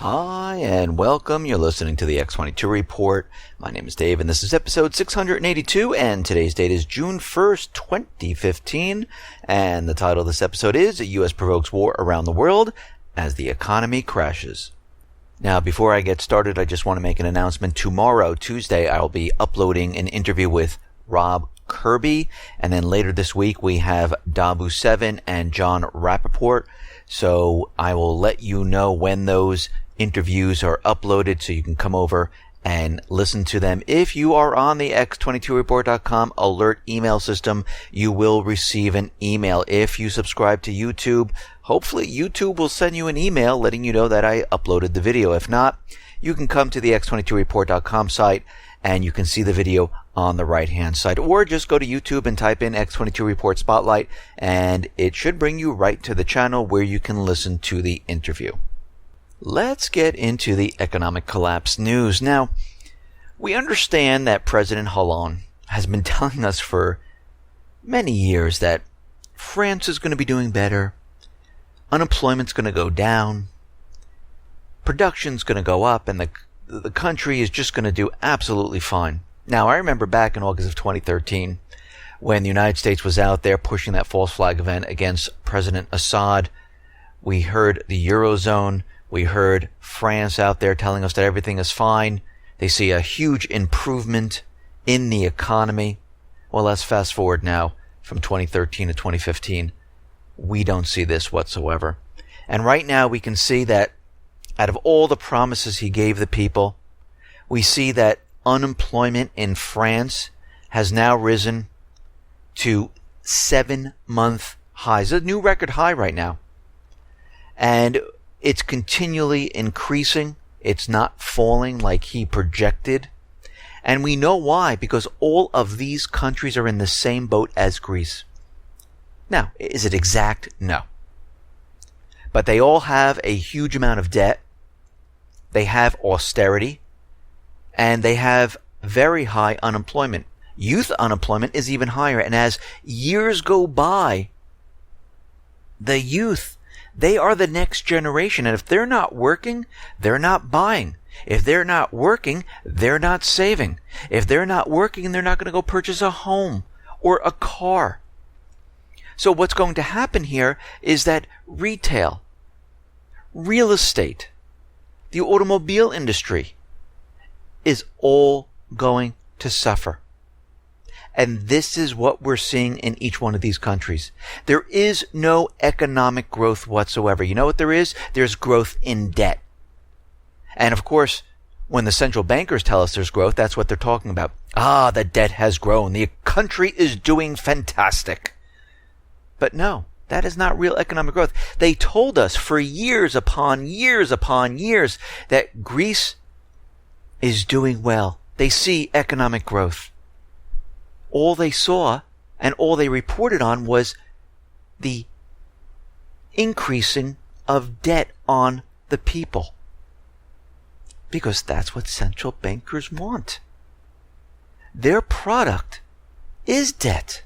Hi, and welcome. You're listening to the X22 Report. My name is Dave, and this is episode 682, and today's date is June 1st, 2015, and the title of this episode is U.S. Provokes War Around the World as the Economy Crashes. Now, before I get started, I just want to make an announcement. Tomorrow, Tuesday, I'll be uploading an interview with Rob Kirby, and then later this week we have Dabu7 and John Rappaport. So I will let you know when those interviews are uploaded so you can come over and listen to them. If you are on the X22Report.com alert email system, you will receive an email. If you subscribe to YouTube, hopefully YouTube will send you an email letting you know that I uploaded the video. If not, you can come to the X22Report.com site and you can see the video on the right-hand side. Or just go to YouTube and type in X22 Report Spotlight, and it should bring you right to the channel where you can listen to the interview. Let's get into the economic collapse news. Now, we understand that President Hollande has been telling us for many years that France is going to be doing better, unemployment's going to go down, production's going to go up, and the country is just going to do absolutely fine. Now, I remember back in August of 2013 when the United States was out there pushing that false flag event against President Assad. We heard the Eurozone. We heard France out there telling us that everything is fine. They see a huge improvement in the economy. Well, let's fast forward now from 2013 to 2015. We don't see this whatsoever. And right now we can see that out of all the promises he gave the people, we see that unemployment in France has now risen to 7-month highs. A new record high right now. And it's continually increasing. It's not falling like he projected. And we know why, because all of these countries are in the same boat as Greece. Now, is it exact? No. But they all have a huge amount of debt. They have austerity. And they have very high unemployment. Youth unemployment is even higher. And as years go by, the youth, they are the next generation. And if they're not working, they're not buying. If they're not working, they're not saving. If they're not working, they're not going to go purchase a home or a car. So what's going to happen here is that retail, real estate, the automobile industry is all going to suffer. And this is what we're seeing in each one of these countries. There is no economic growth whatsoever. You know what there is? There's growth in debt. And of course, when the central bankers tell us there's growth, that's what they're talking about. The debt has grown. The country is doing fantastic. But no, that is not real economic growth. They told us for years upon years upon years that Greece is doing well. They see economic growth. All they saw and all they reported on was the increasing of debt on the people. Because that's what central bankers want. Their product is debt.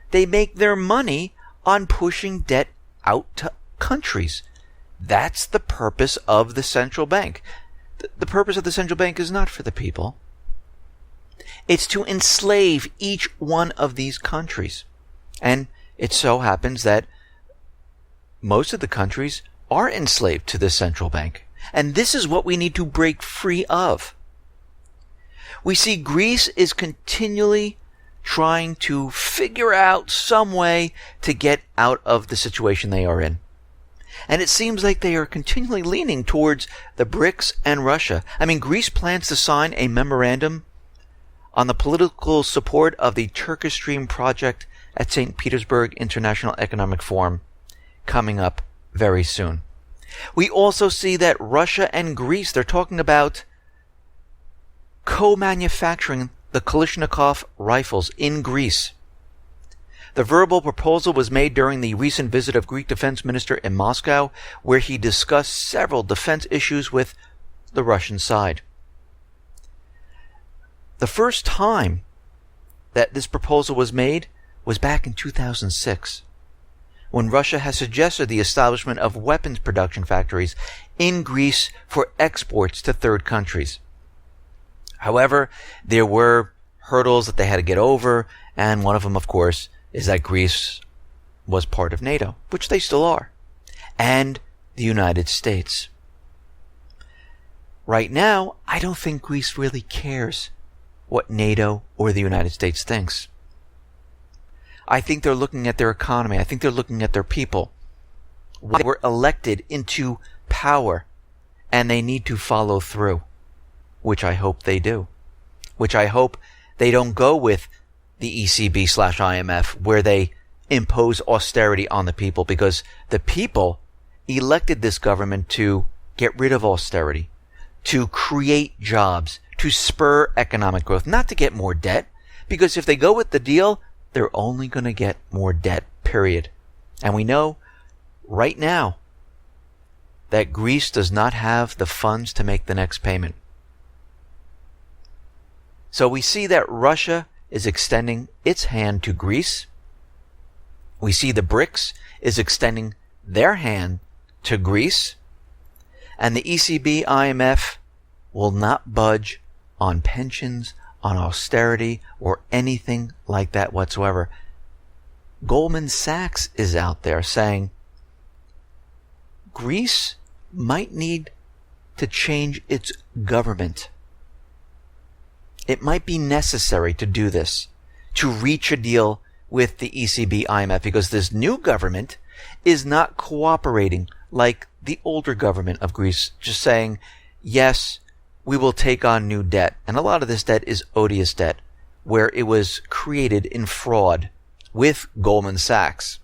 They make their money on pushing debt out to countries. That's the purpose of the central bank. The purpose of the central bank is not for the people. It's to enslave each one of these countries. And it so happens that most of the countries are enslaved to the central bank. And this is what we need to break free of. We see Greece is continually trying to figure out some way to get out of the situation they are in. And it seems like they are continually leaning towards the BRICS and Russia. I mean, Greece plans to sign a memorandum on the political support of the Turkish Stream project at St. Petersburg International Economic Forum coming up very soon. We also see that Russia and Greece, they're talking about co-manufacturing the Kalashnikov rifles in Greece. The verbal proposal was made during the recent visit of Greek defense minister in Moscow, where he discussed several defense issues with the Russian side. The first time that this proposal was made was back in 2006, when Russia has suggested the establishment of weapons production factories in Greece for exports to third countries. However, there were hurdles that they had to get over, and one of them, of course, is that Greece was part of NATO, which they still are, and the United States. Right now, I don't think Greece really cares what NATO or the United States thinks. I think they're looking at their economy. I think they're looking at their people. They were elected into power, and they need to follow through, which I hope they do. Which I hope they don't go with the ECB/IMF, where they impose austerity on the people, because the people elected this government to get rid of austerity, to create jobs, to spur economic growth, not to get more debt, because if they go with the deal, they're only going to get more debt, period. And we know right now that Greece does not have the funds to make the next payment. So we see that Russia is extending its hand to Greece. We see the BRICS is extending their hand to Greece. And the ECB, IMF will not budge on pensions, on austerity, or anything like that whatsoever. Goldman Sachs is out there saying Greece might need to change its government. It might be necessary to do this, to reach a deal with the ECB, IMF, because this new government is not cooperating like the older government of Greece, just saying, yes, we will take on new debt. And a lot of this debt is odious debt, where it was created in fraud with Goldman Sachs.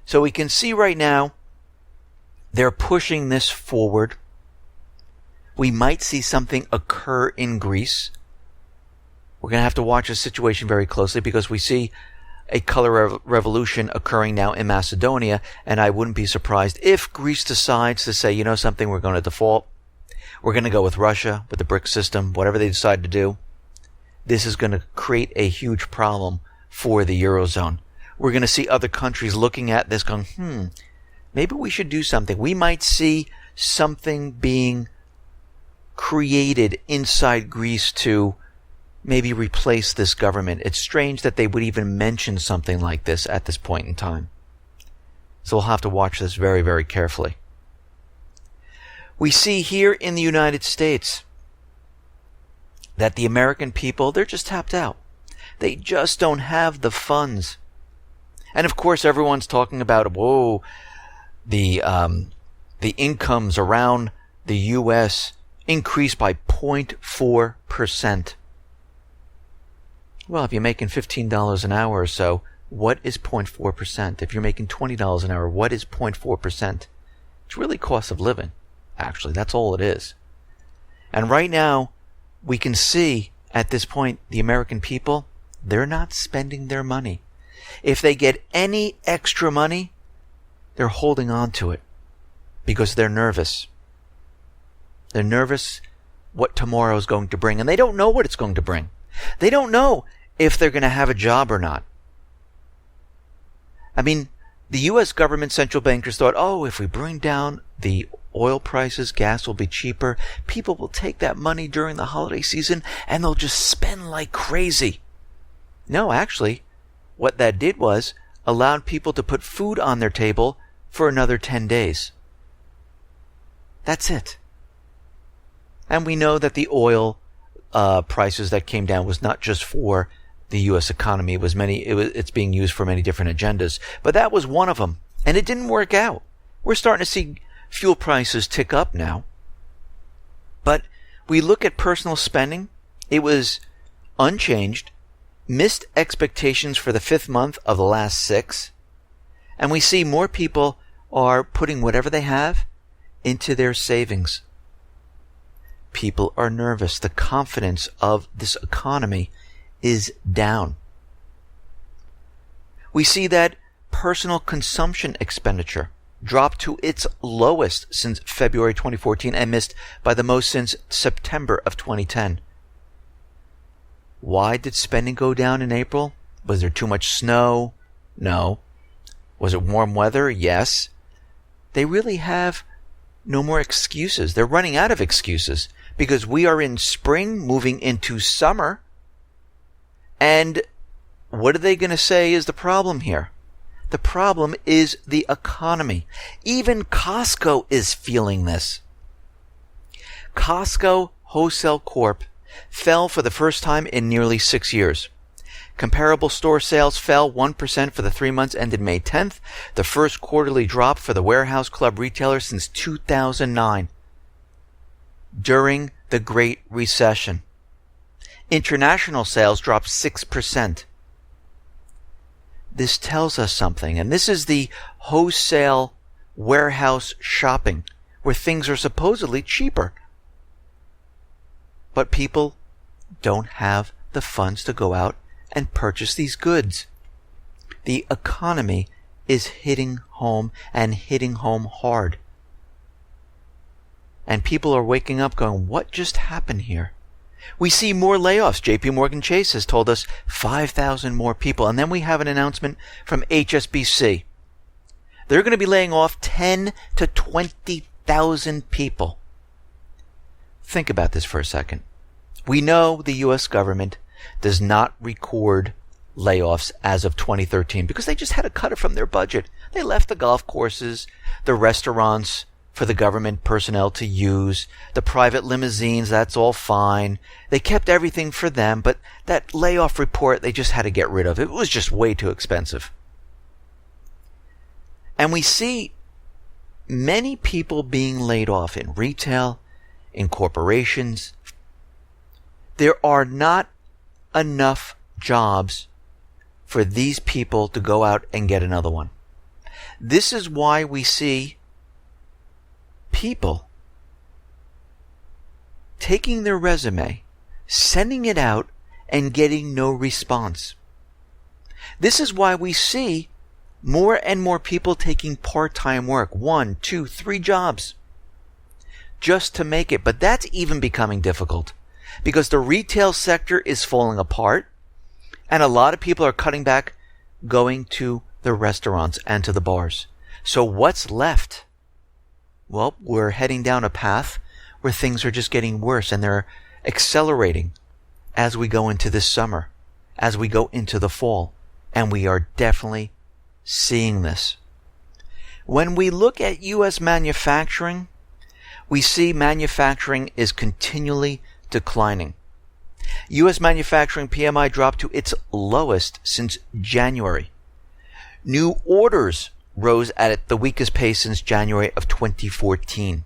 So we can see right now they're pushing this forward. We might see something occur in Greece. We're going to have to watch the situation very closely, because we see a color revolution occurring now in Macedonia, and I wouldn't be surprised if Greece decides to say, you know something, we're going to default. We're going to go with Russia, with the BRICS system, whatever they decide to do. This is going to create a huge problem for the Eurozone. We're going to see other countries looking at this going, maybe we should do something. We might see something being created inside Greece to maybe replace this government. It's strange that they would even mention something like this at this point in time. So we'll have to watch this very, very carefully. We see here in the United States that the American people, they're just tapped out. They just don't have the funds. And of course, everyone's talking about, the incomes around the U.S. increased by 0.4%. Well, if you're making $15 an hour or so, what is 0.4%? If you're making $20 an hour, what is 0.4%? It's really cost of living. Actually, that's all it is. And right now, we can see at this point, the American people, they're not spending their money. If they get any extra money, they're holding on to it because they're nervous. They're nervous what tomorrow is going to bring, and they don't know what it's going to bring. They don't know if they're going to have a job or not. I mean, the U.S. government central bankers thought, if we bring down the oil prices, gas will be cheaper. People will take that money during the holiday season and they'll just spend like crazy. No, actually, what that did was allowed people to put food on their table for another 10 days. That's it. And we know that the oil prices that came down was not just for the U.S. economy. It's being used for many different agendas. But that was one of them. And it didn't work out. We're starting to see fuel prices tick up now. But we look at personal spending. It was unchanged. Missed expectations for the 5th month of the last 6. And we see more people are putting whatever they have into their savings. People are nervous. The confidence of this economy is down. We see that personal consumption expenditure dropped to its lowest since February 2014 and missed by the most since September of 2010. Why did spending go down in April? Was there too much snow? No. Was it warm weather? Yes. They really have no more excuses. They're running out of excuses because we are in spring, moving into summer. And what are they going to say is the problem here? The problem is the economy. Even Costco is feeling this. Costco Wholesale Corp fell for the first time in nearly 6 years. Comparable store sales fell 1% for the 3 months ended May 10th, the first quarterly drop for the warehouse club retailer since 2009, during the Great Recession. International sales dropped 6%. This tells us something, and this is the wholesale warehouse shopping, where things are supposedly cheaper. But people don't have the funds to go out and purchase these goods. The economy is hitting home and hitting home hard. And people are waking up going, what just happened here? We see more layoffs. JP Morgan Chase has told us 5,000 more people. And then we have an announcement from HSBC. They're going to be laying off 10 to 20,000 people. Think about this for a second. We know the U.S. government does not record layoffs as of 2013 because they just had to cut it from their budget. They left the golf courses, the restaurants for the government personnel to use, the private limousines, that's all fine. They kept everything for them, but that layoff report they just had to get rid of. It was just way too expensive. And we see many people being laid off in retail, in corporations. There are not enough jobs for these people to go out and get another one. This is why we see people taking their resume, sending it out, and getting no response. This is why we see more and more people taking part-time work, 1, 2, 3 jobs, just to make it. But that's even becoming difficult because the retail sector is falling apart, and a lot of people are cutting back going to the restaurants and to the bars. So what's left? Well, we're heading down a path where things are just getting worse, and they're accelerating as we go into this summer, as we go into the fall, and we are definitely seeing this. When we look at U.S. manufacturing, we see manufacturing is continually declining. U.S. manufacturing PMI dropped to its lowest since January. New orders rose at the weakest pace since January of 2014.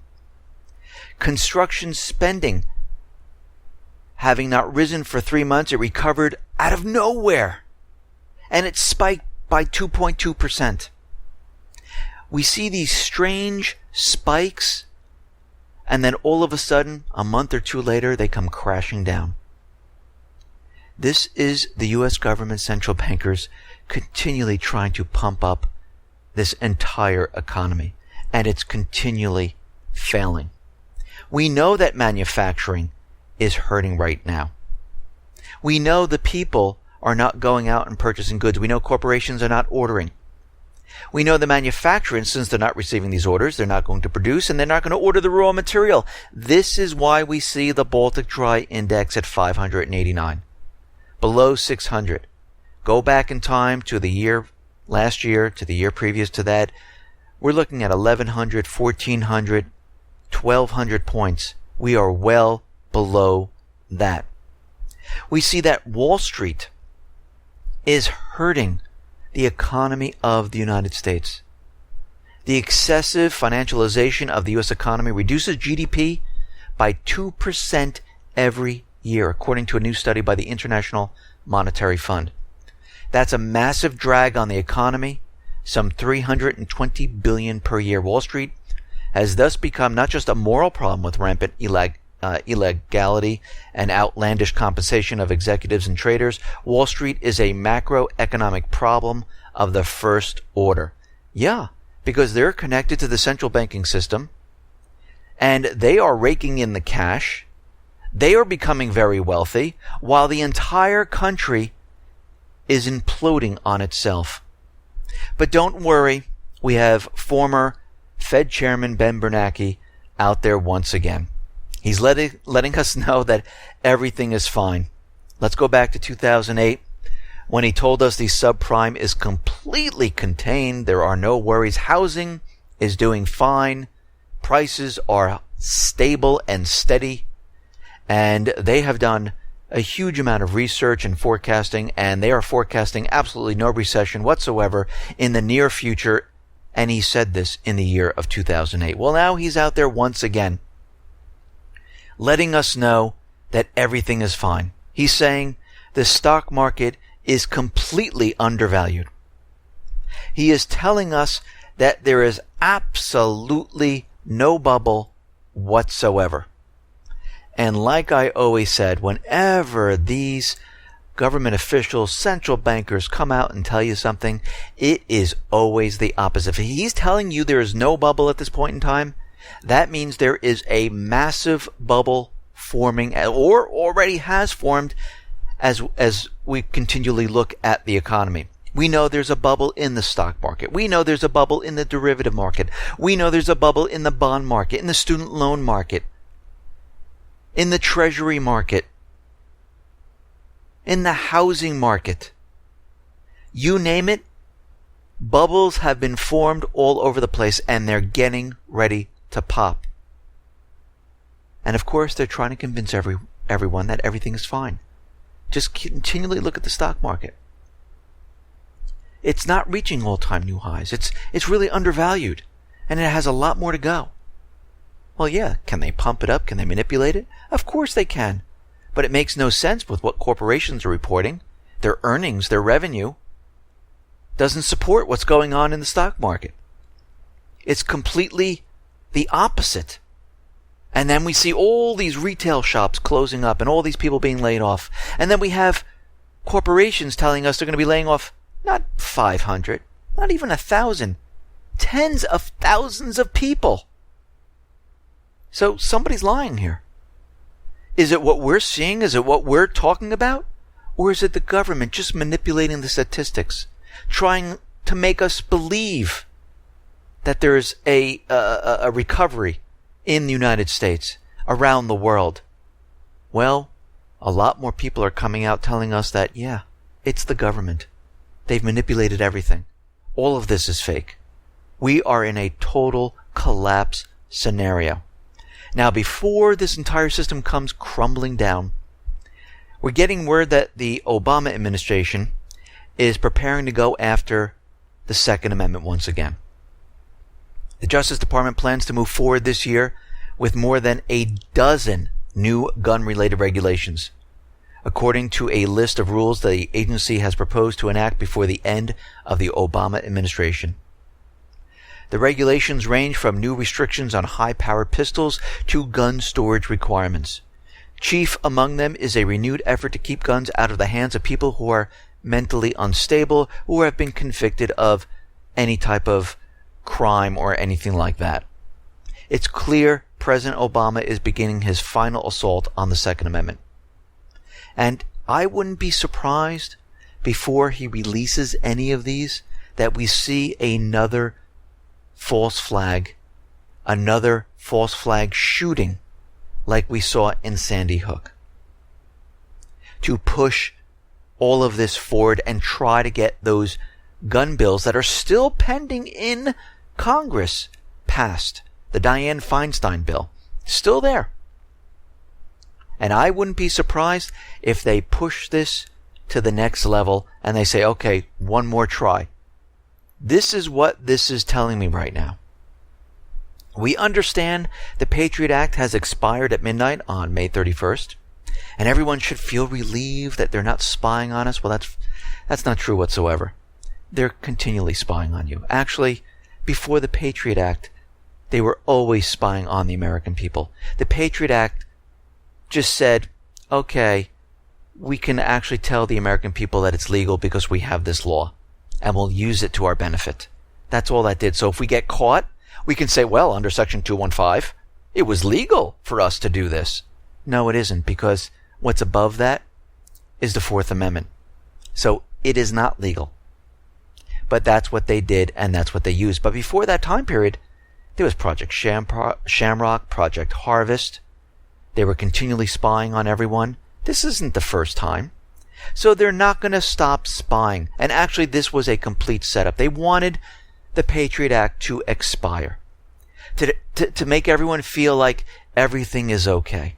Construction spending, having not risen for 3 months, it recovered out of nowhere, and it spiked by 2.2%. We see these strange spikes, and then all of a sudden, a month or two later, they come crashing down. This is the U.S. government central bankers continually trying to pump up this entire economy, and it's continually failing. We know that manufacturing is hurting right now. We know the people are not going out and purchasing goods. We know corporations are not ordering. We know the manufacturers, since they're not receiving these orders, they're not going to produce, and they're not going to order the raw material. This is why we see the Baltic Dry Index at 589, below 600. Go back in time to the year last year, to the year previous to that. We're looking at 1,100, 1,400, 1,200 points. We are well below that. We see that Wall Street is hurting the economy of the United States. The excessive financialization of the U.S. economy reduces GDP by 2% every year, according to a new study by the International Monetary Fund. That's a massive drag on the economy, some $320 billion per year. Wall Street has thus become not just a moral problem with rampant illegality and outlandish compensation of executives and traders. Wall Street is a macroeconomic problem of the first order. Yeah, because they're connected to the central banking system, and they are raking in the cash. They are becoming very wealthy, while the entire country is imploding on itself. But don't worry, we have former Fed Chairman Ben Bernanke out there once again. He's letting us know that everything is fine. Let's go back to 2008 when he told us the subprime is completely contained. There are no worries. Housing is doing fine. Prices are stable and steady. And they have done a huge amount of research and forecasting, and they are forecasting absolutely no recession whatsoever in the near future. And he said this in the year of 2008. Well, now he's out there once again, letting us know that everything is fine. He's saying the stock market is completely undervalued. He is telling us that there is absolutely no bubble whatsoever. And like I always said, whenever these government officials, central bankers come out and tell you something, it is always the opposite. If he's telling you there is no bubble at this point in time, that means there is a massive bubble forming, or already has formed, as we continually look at the economy. We know there's a bubble in the stock market. We know there's a bubble in the derivative market. We know there's a bubble in the bond market, in the student loan market, in the treasury market, in the housing market. You name it, bubbles have been formed all over the place, and they're getting ready to pop. And of course, they're trying to convince everyone that everything is fine. Just continually look at the stock market. It's not reaching all-time new highs. It's really undervalued, and it has a lot more to go. Well, yeah, can they pump it up? Can they manipulate it? Of course they can. But it makes no sense with what corporations are reporting. Their earnings, their revenue, doesn't support what's going on in the stock market. It's completely the opposite. And then we see all these retail shops closing up and all these people being laid off. And then we have corporations telling us they're going to be laying off not 500, not even 1,000, tens of thousands of people. So somebody's lying here. Is it what we're seeing? Is it what we're talking about? Or is it the government just manipulating the statistics, trying to make us believe that there's a recovery in the United States, around the world? Well, a lot more people are coming out telling us that, yeah, it's the government. They've manipulated everything. All of this is fake. We are in a total collapse scenario. Now, before this entire system comes crumbling down, we're getting word that the Obama administration is preparing to go after the Second Amendment once again. The Justice Department plans to move forward this year with more than a dozen new gun-related regulations, according to a list of rules the agency has proposed to enact before the end of the Obama administration. The regulations range from new restrictions on high-powered pistols to gun storage requirements. Chief among them is a renewed effort to keep guns out of the hands of people who are mentally unstable or have been convicted of any type of crime or anything like that. It's clear President Obama is beginning his final assault on the Second Amendment. And I wouldn't be surprised before he releases any of these that we see another false flag shooting like we saw in Sandy Hook, to push all of this forward and try to get those gun bills that are still pending in Congress passed. The Dianne Feinstein bill, still there. And I wouldn't be surprised if they push this to the next level and they say, okay, one more try. This is what this is telling me right now. We understand the Patriot Act has expired at midnight on May 31st, and everyone should feel relieved that they're not spying on us. Well, that's not true whatsoever. They're continually spying on you. Actually, before the Patriot Act, they were always spying on the American people. The Patriot Act just said, okay, we can actually tell the American people that it's legal because we have this law, and we'll use it to our benefit. That's all that did. So if we get caught, we can say, well, under Section 215, it was legal for us to do this. No, it isn't, because what's above that is the Fourth Amendment. So it is not legal. but that's what they did and that's what they used. But before that time period, there was Project Shamrock, Project Harvest. They were continually spying on everyone. This isn't the first time. So they're not going to stop spying. And actually, this was a complete setup. They wanted the Patriot Act to expire, to make everyone feel like everything is okay,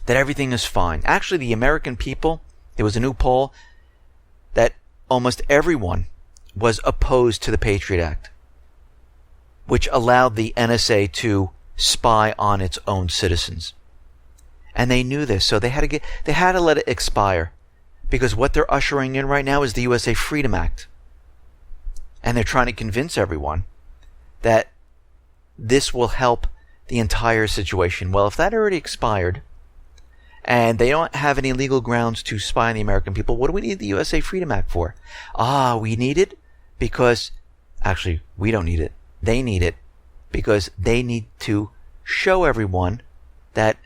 that everything is fine. Actually, the American people, there was a new poll that almost everyone was opposed to the Patriot Act, which allowed the NSA to spy on its own citizens. And they knew this, so they had to let it expire, because what they're ushering in right now is the USA Freedom Act. And they're trying to convince everyone that this will help the entire situation. Well, if that already expired, and they don't have any legal grounds to spy on the American people, what do we need the USA Freedom Act for? We need it because, actually, we don't need it. They need it because they need to show everyone that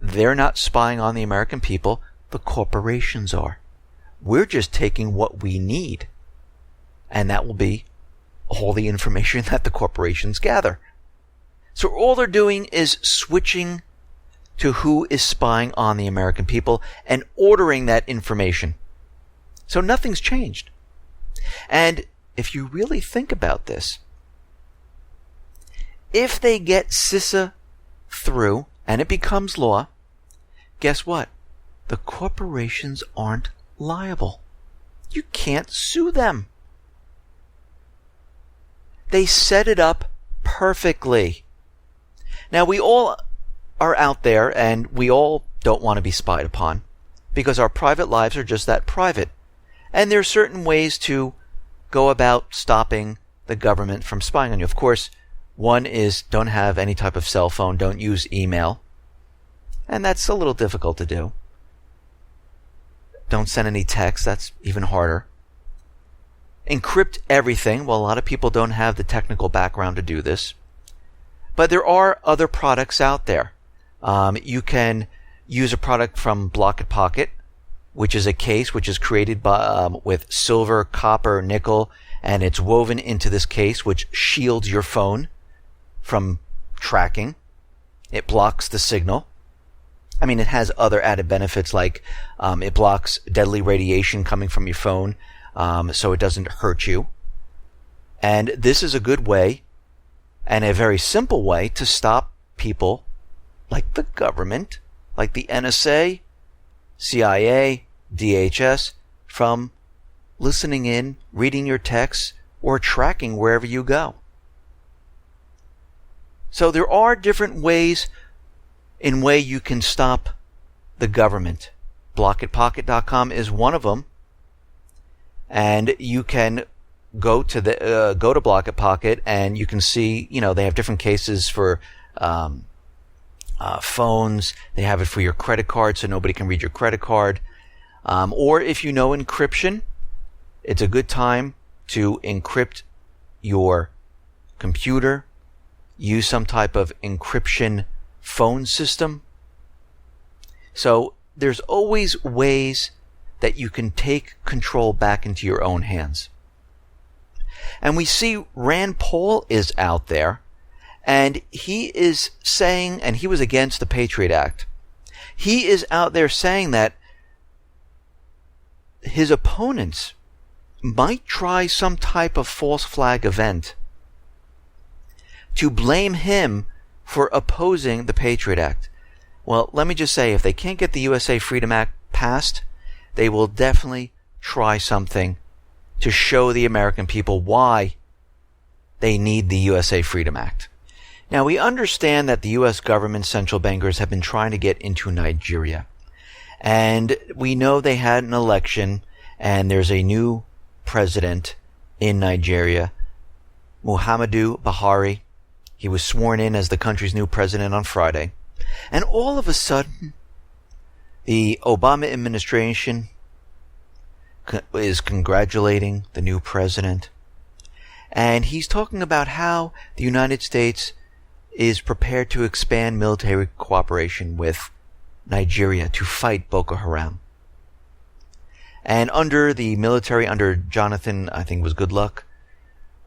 they're not spying on the American people, the corporations are. We're just taking what we need, and that will be all the information that the corporations gather. So all they're doing is switching to who is spying on the American people and ordering that information. So nothing's changed. And if you really think about this, if they get CISA through and it becomes law, guess what? The corporations aren't liable. You can't sue them. They set it up perfectly. Now, we all are out there and we all don't want to be spied upon because our private lives are just that private. And there are certain ways to go about stopping the government from spying on you. Of course, one is don't have any type of cell phone, don't use email. And that's a little difficult to do. Don't send any text, that's even harder. Encrypt everything. Well, a lot of people don't have the technical background to do this. But there are other products out there. You can use a product from Block Pocket, which is a case which is created by, with silver, copper, nickel, and it's woven into this case, which shields your phone from tracking. It blocks the signal. I mean, it has other added benefits like it blocks deadly radiation coming from your phone, so it doesn't hurt you. And this is a good way and a very simple way to stop people like the government, like the NSA, CIA, DHS, from listening in, reading your texts, or tracking wherever you go. So there are different ways in way you can stop the government. Blockitpocket.com is one of them. And you can go to Block It Pocket and you can see, they have different cases for phones. They have it for your credit card so nobody can read your credit card. Or if you know encryption, it's a good time to encrypt your computer, use some type of encryption phone system. So there's always ways that you can take control back into your own hands. And we see Rand Paul is out there, and he is saying, and he was against the Patriot Act, he is out there saying that his opponents might try some type of false flag event to blame him for opposing the Patriot Act. Well, let me just say, if they can't get the USA Freedom Act passed, they will definitely try something to show the American people why they need the USA Freedom Act. Now, we understand that the U.S. government central bankers have been trying to get into Nigeria. And we know they had an election, and there's a new president in Nigeria, Muhammadu Buhari. He was sworn in as the country's new president on Friday. And all of a sudden, the Obama administration is congratulating the new president. And he's talking about how the United States is prepared to expand military cooperation with Nigeria to fight Boko Haram. And under the military, under Jonathan, I think it was Goodluck,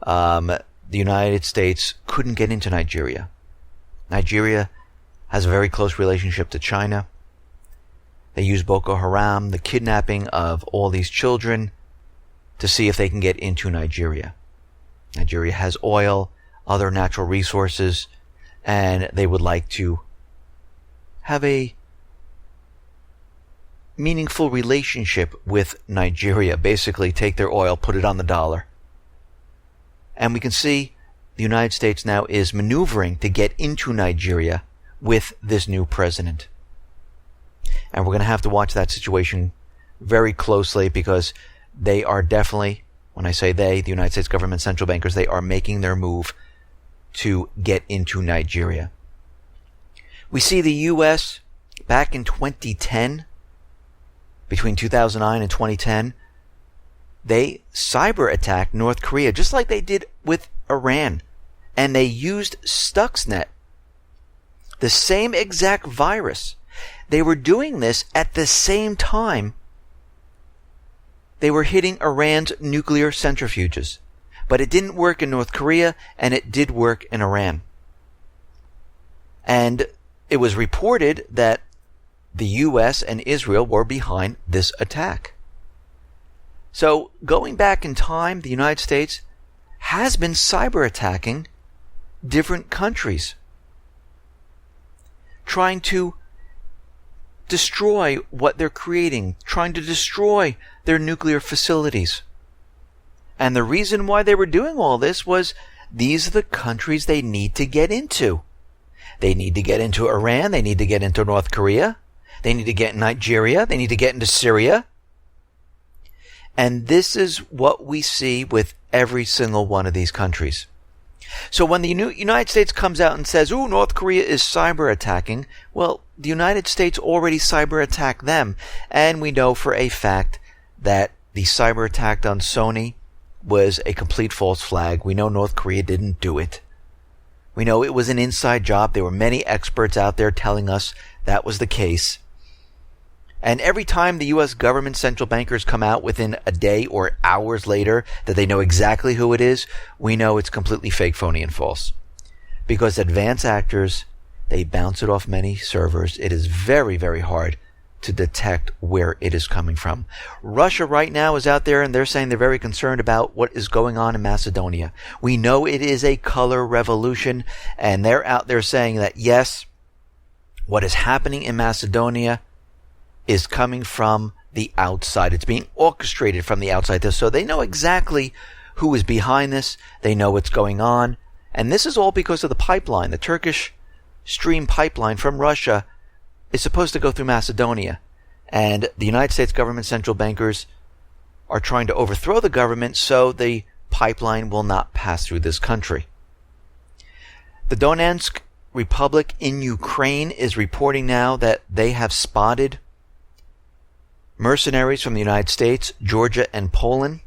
the United States couldn't get into Nigeria. Nigeria has a very close relationship to China. They use Boko Haram, the kidnapping of all these children, to see if they can get into Nigeria. Nigeria has oil, other natural resources, and they would like to have a meaningful relationship with Nigeria. Basically, take their oil, put it on the dollar. And we can see the United States now is maneuvering to get into Nigeria with this new president. And we're going to have to watch that situation very closely, because they are definitely, when I say they, the United States government central bankers, they are making their move to get into Nigeria. We see the U.S. back in 2010, between 2009 and 2010, they cyber attacked North Korea, just like they did with Iran. And they used Stuxnet, the same exact virus. They were doing this at the same time they were hitting Iran's nuclear centrifuges. But it didn't work in North Korea, and it did work in Iran. And it was reported that the U.S. and Israel were behind this attack. So, going back in time, the United States has been cyber attacking different countries, trying to destroy what they're creating, trying to destroy their nuclear facilities. And the reason why they were doing all this was these are the countries they need to get into. They need to get into Iran, they need to get into North Korea, they need to get in Nigeria, they need to get into Syria. And this is what we see with every single one of these countries. So when the United States comes out and says, "Ooh, North Korea is cyber attacking," well, the United States already cyber attacked them. And we know for a fact that the cyber attack on Sony was a complete false flag. We know North Korea didn't do it. We know it was an inside job. There were many experts out there telling us that was the case. And every time the U.S. government central bankers come out within a day or hours later that they know exactly who it is, we know it's completely fake, phony, and false. Because advanced actors, they bounce it off many servers. It is very, very hard to detect where it is coming from. Russia right now is out there and they're saying they're very concerned about what is going on in Macedonia. We know it is a color revolution, and they're out there saying that yes, what is happening in Macedonia is coming from the outside. It's being orchestrated from the outside. So they know exactly who is behind this. They know what's going on. And this is all because of the pipeline. The Turkish Stream pipeline from Russia is supposed to go through Macedonia. And the United States government central bankers are trying to overthrow the government so the pipeline will not pass through this country. The Donetsk Republic in Ukraine is reporting now that they have spotted mercenaries from the United States, Georgia, and Poland.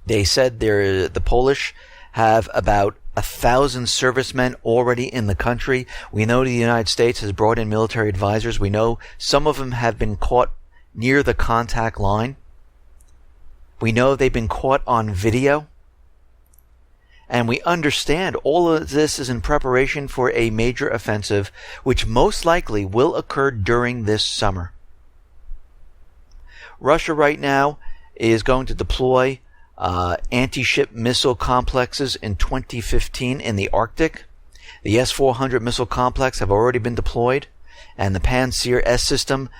They said the Polish have about 1,000 servicemen already in the country. We know the United States has brought in military advisors. We know some of them have been caught near the contact line. We know they've been caught on video. And we understand all of this is in preparation for a major offensive, which most likely will occur during this summer. Russia right now is going to deploy anti-ship missile complexes in 2015 in the Arctic. The S-400 missile complex have already been deployed, and the Pantsir S system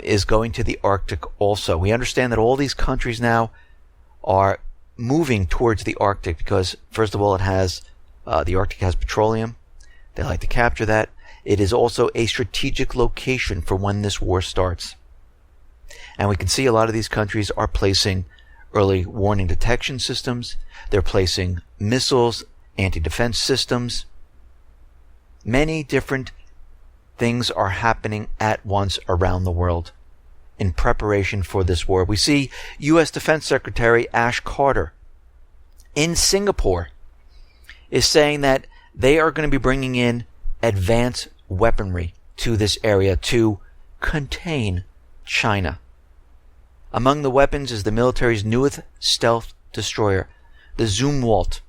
is going to the Arctic also. We understand that all these countries now are moving towards the Arctic because, first of all, the Arctic has petroleum. They like to capture that. It is also a strategic location for when this war starts. And we can see a lot of these countries are placing early warning detection systems. They're placing missiles, anti-defense systems. Many different things are happening at once around the world in preparation for this war. We see U.S. Defense Secretary Ash Carter in Singapore is saying that they are going to be bringing in advanced weaponry to this area to contain China. Among the weapons is the military's newest stealth destroyer, the Zumwalt.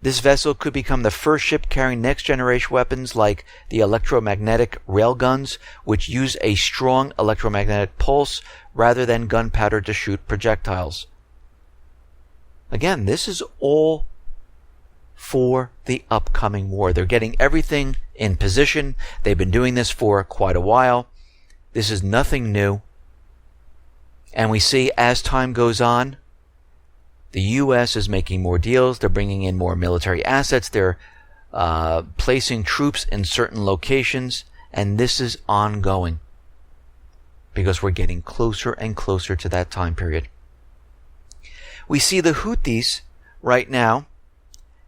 This vessel could become the first ship carrying next-generation weapons like the electromagnetic railguns, which use a strong electromagnetic pulse rather than gunpowder to shoot projectiles. Again, this is all for the upcoming war. They're getting everything in position. They've been doing this for quite a while. This is nothing new. And we see as time goes on, the U.S. is making more deals. They're bringing in more military assets. They're placing troops in certain locations. And this is ongoing because we're getting closer and closer to that time period. We see the Houthis right now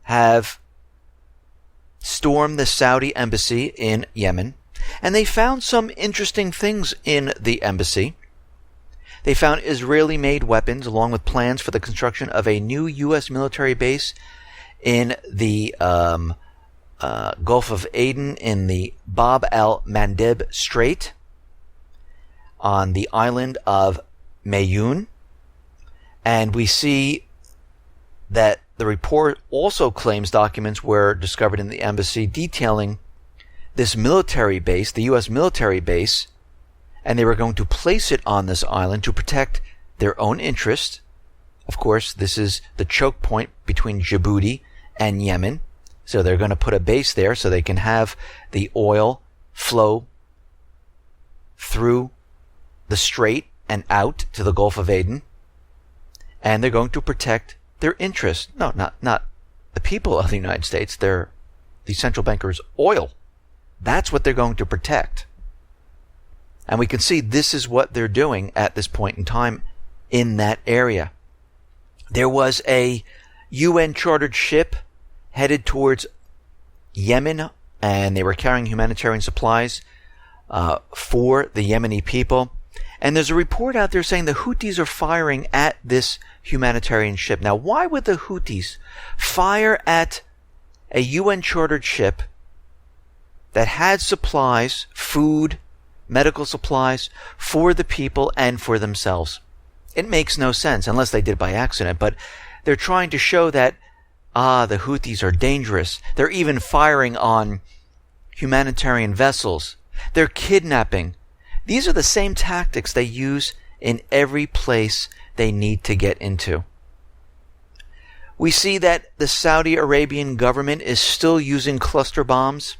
have stormed the Saudi embassy in Yemen, and they found some interesting things in the embassy. They found Israeli-made weapons along with plans for the construction of a new U.S. military base in the Gulf of Aden in the Bab al-Mandeb Strait on the island of Mayun. And we see that the report also claims documents were discovered in the embassy detailing this military base, the U.S. military base, and they were going to place it on this island to protect their own interest. Of course, this is the choke point between Djibouti and Yemen. So they're going to put a base there so they can have the oil flow through the strait and out to the Gulf of Aden. And they're going to protect their interests. No, not the people of the United States. They're the central bankers' oil. That's what they're going to protect. And we can see this is what they're doing at this point in time in that area. There was a UN chartered ship headed towards Yemen, and they were carrying humanitarian supplies for the Yemeni people. And there's a report out there saying the Houthis are firing at this humanitarian ship. Now, why would the Houthis fire at a UN chartered ship that had supplies, food, medical supplies for the people and for themselves? It makes no sense unless they did by accident, but they're trying to show that, the Houthis are dangerous. They're even firing on humanitarian vessels. They're kidnapping. These are the same tactics they use in every place they need to get into. We see that the Saudi Arabian government is still using cluster bombs.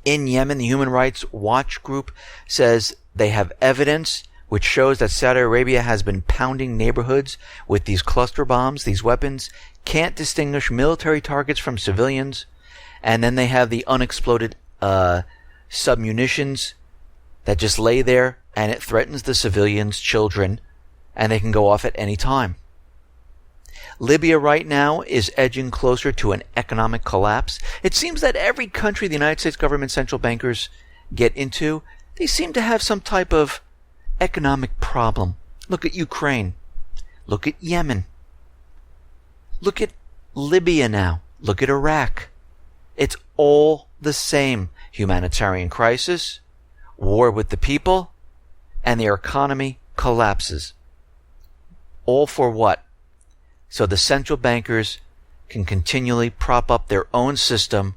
In Yemen, the Human Rights Watch group says they have evidence which shows that Saudi Arabia has been pounding neighborhoods with these cluster bombs. These weapons can't distinguish military targets from civilians. And then they have the unexploded submunitions that just lay there, and it threatens the civilians, children, and they can go off at any time. Libya right now is edging closer to an economic collapse. It seems that every country the United States government central bankers get into, they seem to have some type of economic problem. Look at Ukraine. Look at Yemen. Look at Libya now. Look at Iraq. It's all the same. Humanitarian crisis, war with the people, and their economy collapses. All for what? So the central bankers can continually prop up their own system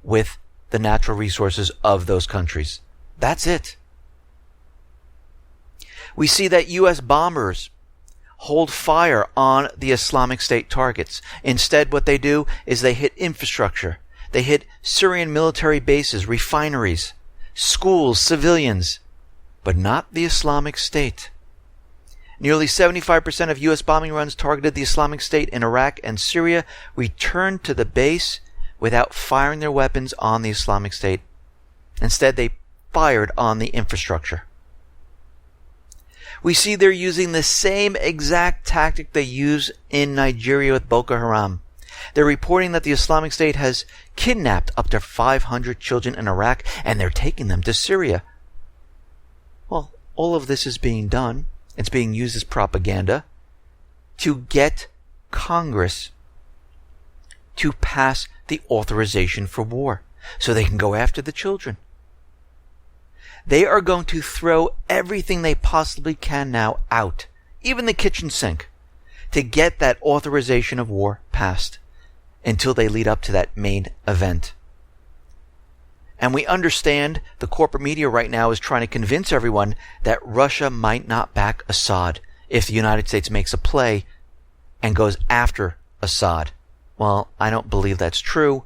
with the natural resources of those countries. That's it. We see that U.S. bombers hold fire on the Islamic State targets. Instead, what they do is they hit infrastructure. They hit Syrian military bases, refineries, schools, civilians, but not the Islamic State. Nearly 75% of U.S. bombing runs targeted the Islamic State in Iraq and Syria returned to the base without firing their weapons on the Islamic State. Instead, they fired on the infrastructure. We see they're using the same exact tactic they use in Nigeria with Boko Haram. They're reporting that the Islamic State has kidnapped up to 500 children in Iraq, and they're taking them to Syria. Well, all of this is being done. It's being used as propaganda to get Congress to pass the authorization for war so they can go after the children. They are going to throw everything they possibly can now out, even the kitchen sink, to get that authorization of war passed until they lead up to that main event. And we understand the corporate media right now is trying to convince everyone that Russia might not back Assad if the United States makes a play and goes after Assad. Well, I don't believe that's true,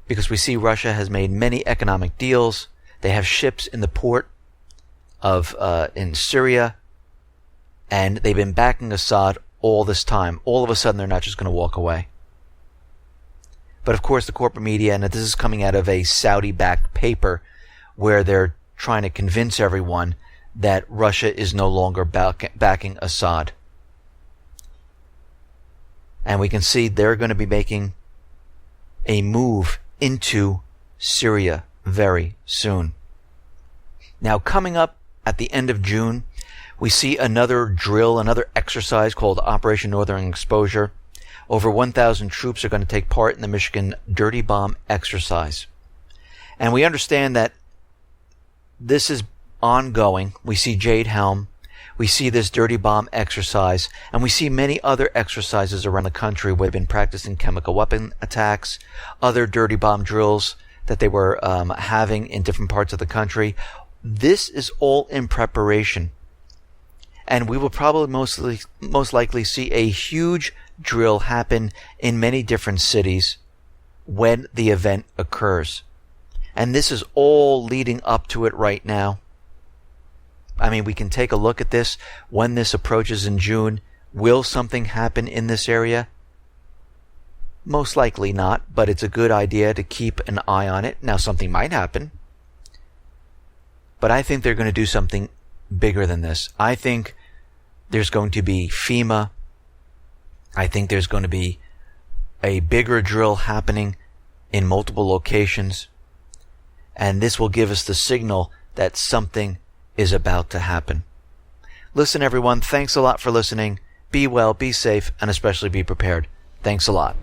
because we see Russia has made many economic deals. They have ships in the port of in Syria, and they've been backing Assad all this time. All of a sudden, they're not just going to walk away. But of course, the corporate media, and this is coming out of a Saudi-backed paper, where they're trying to convince everyone that Russia is no longer backing Assad. And we can see they're going to be making a move into Syria very soon. Now, coming up at the end of June, we see another drill, another exercise called Operation Northern Exposure. Over 1,000 troops are going to take part in the Michigan Dirty Bomb exercise. And we understand that this is ongoing. We see Jade Helm. We see this Dirty Bomb exercise. And we see many other exercises around the country where they've been practicing chemical weapon attacks, other dirty bomb drills that they were having in different parts of the country. This is all in preparation. And we will probably most likely see a huge drill happen in many different cities when the event occurs. And this is all leading up to it right now. I mean, we can take a look at this when this approaches in June. Will something happen in this area? Most likely not, but it's a good idea to keep an eye on it. Now, something might happen, but I think they're going to do something bigger than this. I think there's going to be FEMA. I think there's going to be a bigger drill happening in multiple locations. And this will give us the signal that something is about to happen. Listen, everyone, thanks a lot for listening. Be well, be safe, and especially be prepared. Thanks a lot.